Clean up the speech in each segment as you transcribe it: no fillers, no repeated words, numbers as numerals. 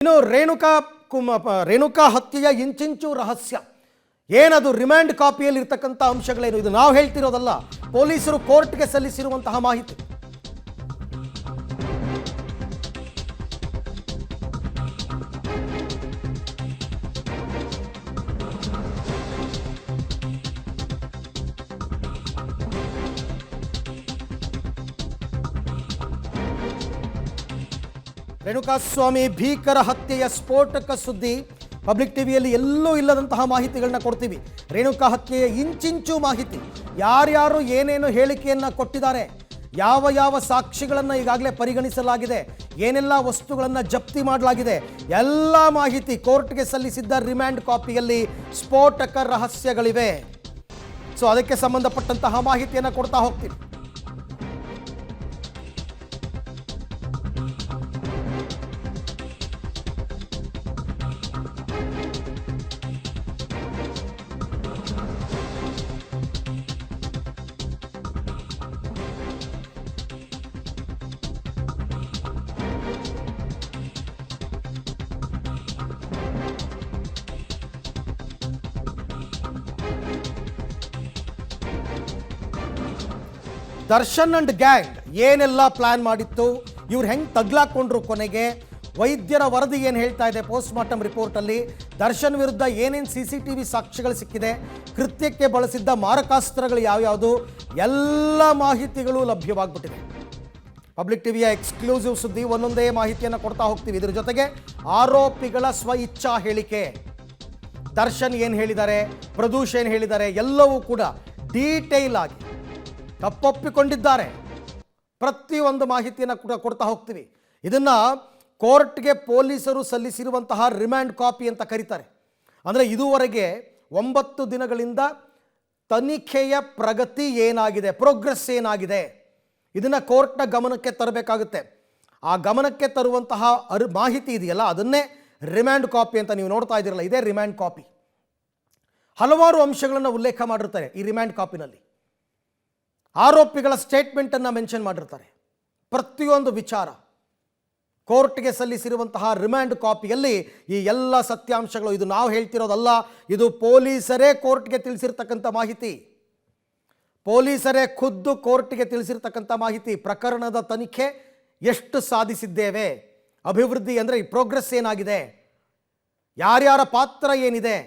ಇನ್ನು ರೇಣುಕಾ ಹತ್ಯೆಯ ಇಂಚಿಂಚು ರಹಸ್ಯ ಏನದು ರಿಮ್ಯಾಂಡ್ ಕಾಪಿಯಲ್ಲಿ ಇರತಕ್ಕಂತ ಅಂಶಗಳೇನು ಇದು ನಾವು ಹೇಳ್ತಿರೋದಲ್ಲ ಪೊಲೀಸರು ಕೋರ್ಟ್ಗೆ ಸಲ್ಲಿಸಿರುವಂತಹ ಮಾಹಿತಿ ರೇಣುಕಾಸ್ವಾಮಿ ಭೀಕರ ಹತ್ಯೆಯ ಸ್ಫೋಟಕ ಸುದ್ದಿ ಪಬ್ಲಿಕ್ ಟಿವಿಯಲ್ಲಿ ಎಲ್ಲೂ ಇಲ್ಲದಂತಹ ಮಾಹಿತಿಗಳನ್ನ ಕೊಡ್ತೀವಿ ರೇಣುಕಾ ಹತ್ಯೆಯ ಇಂಚಿಂಚು ಮಾಹಿತಿ ಯಾರ್ಯಾರು ಏನೇನು ಹೇಳಿಕೆಯನ್ನ ಕೊಟ್ಟಿದ್ದಾರೆ ಯಾವ ಯಾವ ಸಾಕ್ಷಿಗಳನ್ನು ಈಗಾಗಲೇ ಪರಿಗಣಿಸಲಾಗಿದೆ ಏನೆಲ್ಲ ವಸ್ತುಗಳನ್ನು ಜಪ್ತಿ ಮಾಡಲಾಗಿದೆ ಎಲ್ಲ ಮಾಹಿತಿ ಕೋರ್ಟ್ಗೆ ಸಲ್ಲಿಸಿದ್ದ ರಿಮ್ಯಾಂಡ್ ಕಾಪಿಯಲ್ಲಿ ಸ್ಫೋಟಕ ರಹಸ್ಯಗಳಿವೆ ಸೊ ಅದಕ್ಕೆ ಸಂಬಂಧಪಟ್ಟಂತಹ ಮಾಹಿತಿಯನ್ನು ಕೊಡ್ತಾ ಹೋಗ್ತೀವಿ ದರ್ಶನ್ ಅಂಡ್ ಗ್ಯಾಂಗ್ ಏನೆಲ್ಲ ಪ್ಲಾನ್ ಮಾಡಿತ್ತು ಇವ್ರು ಹೆಂಗೆ ತಗ್ಲಾಕೊಂಡ್ರು ಕೊನೆಗೆ ವೈದ್ಯರ ವರದಿ ಏನು ಹೇಳ್ತಾ ಇದೆ ಪೋಸ್ಟ್ ಮಾರ್ಟಮ್ ರಿಪೋರ್ಟಲ್ಲಿ ದರ್ಶನ್ ವಿರುದ್ಧ ಏನೇನು CCTV ಸಾಕ್ಷ್ಯಗಳು ಸಿಕ್ಕಿದೆ ಕೃತ್ಯಕ್ಕೆ ಬಳಸಿದ್ದ ಮಾರಕಾಸ್ತ್ರಗಳು ಯಾವ್ಯಾವುದು ಎಲ್ಲ ಮಾಹಿತಿಗಳು ಲಭ್ಯವಾಗ್ಬಿಟ್ಟಿದೆ ಪಬ್ಲಿಕ್ ಟಿವಿಯ ಎಕ್ಸ್ಕ್ಲೂಸಿವ್ ಸುದ್ದಿ ಒಂದೊಂದೇ ಮಾಹಿತಿಯನ್ನು ಕೊಡ್ತಾ ಹೋಗ್ತೀವಿ ಇದ್ರ ಜೊತೆಗೆ ಆರೋಪಿಗಳ ಸ್ವ ಇಚ್ಛಾ ಹೇಳಿಕೆ ದರ್ಶನ್ ಏನು ಹೇಳಿದ್ದಾರೆ ಪ್ರದೂಷ್ ಏನು ಹೇಳಿದ್ದಾರೆ ಎಲ್ಲವೂ ಕೂಡ ಡೀಟೇಲ್ ಆಗಿ ತಪ್ಪೊಪ್ಪಿಕೊಂಡಿದ್ದಾರೆ ಪ್ರತಿಯೊಂದು ಮಾಹಿತಿಯನ್ನು ಕೂಡ ಕೊಡ್ತಾ ಹೋಗ್ತೀವಿ ಇದನ್ನು ಕೋರ್ಟ್ಗೆ ಪೊಲೀಸರು ಸಲ್ಲಿಸಿರುವಂತಹ ರಿಮ್ಯಾಂಡ್ ಕಾಪಿ ಅಂತ ಕರೀತಾರೆ ಅಂದರೆ ಇದುವರೆಗೆ 9 ದಿನಗಳಿಂದ ತನಿಖೆಯ ಪ್ರಗತಿ ಏನಾಗಿದೆ ಪ್ರೋಗ್ರೆಸ್ ಏನಾಗಿದೆ ಇದನ್ನು ಕೋರ್ಟ್ನ ಗಮನಕ್ಕೆ ತರಬೇಕಾಗುತ್ತೆ ಆ ಗಮನಕ್ಕೆ ತರುವಂತಹ ಮಾಹಿತಿ ಇದೆಯಲ್ಲ ಅದನ್ನೇ ರಿಮ್ಯಾಂಡ್ ಕಾಪಿ ಅಂತ ನೀವು ನೋಡ್ತಾ ಇದ್ದೀರಲ್ಲ ಇದೇ ರಿಮ್ಯಾಂಡ್ ಕಾಪಿ ಹಲವಾರು ಅಂಶಗಳನ್ನು ಉಲ್ಲೇಖ ಮಾಡಿರ್ತಾರೆ ಈ ರಿಮ್ಯಾಂಡ್ ಕಾಪಿನಲ್ಲಿ ಆರೋಪಿಗಳ ಸ್ಟೇಟ್ಮೆಂಟನ್ನು ಮೆನ್ಷನ್ ಮಾಡಿರ್ತಾರೆ ಪ್ರತಿಯೊಂದು ವಿಚಾರ ಕೋರ್ಟ್ಗೆ ಸಲ್ಲಿಸಿರುವಂತಹ ರಿಮ್ಯಾಂಡ್ ಕಾಪಿಯಲ್ಲಿ ಈ ಎಲ್ಲ ಸತ್ಯಾಂಶಗಳು ಇದು ನಾವು ಹೇಳ್ತಿರೋದಲ್ಲ ಇದು ಪೊಲೀಸರೇ ಕೋರ್ಟ್ಗೆ ತಿಳಿಸಿರ್ತಕ್ಕಂಥ ಮಾಹಿತಿ ಪೊಲೀಸರೇ ಖುದ್ದು ಕೋರ್ಟ್ಗೆ ತಿಳಿಸಿರ್ತಕ್ಕಂಥ ಮಾಹಿತಿ ಪ್ರಕರಣದ ತನಿಖೆ ಎಷ್ಟು ಸಾಧಿಸಿದ್ದೇವೆ ಅಭಿವೃದ್ಧಿ ಅಂದರೆ ಈ ಪ್ರೋಗ್ರೆಸ್ ಏನಾಗಿದೆ ಯಾರ್ಯಾರ ಪಾತ್ರ ಏನಿದೆ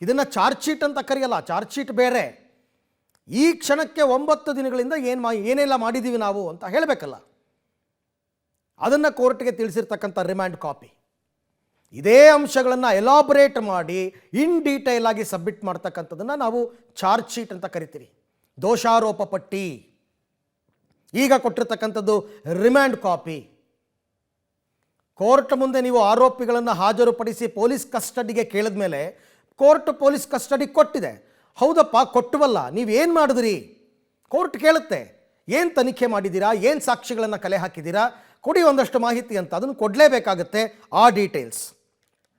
ಇದನ್ನು ಚಾರ್ಜ್ ಶೀಟ್ ಅಂತ ಕರೆಯಲ್ಲ ಚಾರ್ಜ್ ಶೀಟ್ ಬೇರೆ ಈ ಕ್ಷಣಕ್ಕೆ 9 ದಿನಗಳಿಂದ ಏನೆಲ್ಲ ಮಾಡಿದ್ದೀವಿ ನಾವು ಅಂತ ಹೇಳಬೇಕಲ್ಲ ಅದನ್ನು ಕೋರ್ಟ್ಗೆ ತಿಳಿಸಿರ್ತಕ್ಕಂಥ ರಿಮ್ಯಾಂಡ್ ಕಾಪಿ ಇದೇ ಅಂಶಗಳನ್ನು ಎಲಾಬ್ರೇಟ್ ಮಾಡಿ ಇನ್ ಡೀಟೇಲ್ ಆಗಿ ಸಬ್ಮಿಟ್ ಮಾಡ್ತಕ್ಕಂಥದ್ದನ್ನು ನಾವು ಚಾರ್ಜ್ ಶೀಟ್ ಅಂತ ಕರಿತೀವಿ ದೋಷಾರೋಪ ಪಟ್ಟಿ ಈಗ ಕೊಟ್ಟಿರ್ತಕ್ಕಂಥದ್ದು ರಿಮ್ಯಾಂಡ್ ಕಾಪಿ ಕೋರ್ಟ್ ಮುಂದೆ ನೀವು ಆರೋಪಿಗಳನ್ನು ಹಾಜರುಪಡಿಸಿ ಪೊಲೀಸ್ ಕಸ್ಟಡಿಗೆ ಕೇಳಿದ ಮೇಲೆ ಕೋರ್ಟ್ ಪೊಲೀಸ್ ಕಸ್ಟಡಿ ಕೊಟ್ಟಿದೆ ಹೌದಪ್ಪ ಕೊಟ್ಟವಲ್ಲ ನೀವೇನು ಮಾಡಿದ್ರಿ ಕೋರ್ಟ್ ಕೇಳುತ್ತೆ ಏನು ತನಿಖೆ ಮಾಡಿದ್ದೀರಾ ಏನು ಸಾಕ್ಷಿಗಳನ್ನು ಕಲೆ ಹಾಕಿದ್ದೀರಾ ಕೊಡಿ ಒಂದಷ್ಟು ಮಾಹಿತಿ ಅಂತ ಅದನ್ನು ಕೊಡಲೇಬೇಕಾಗುತ್ತೆ ಆ ಡೀಟೇಲ್ಸ್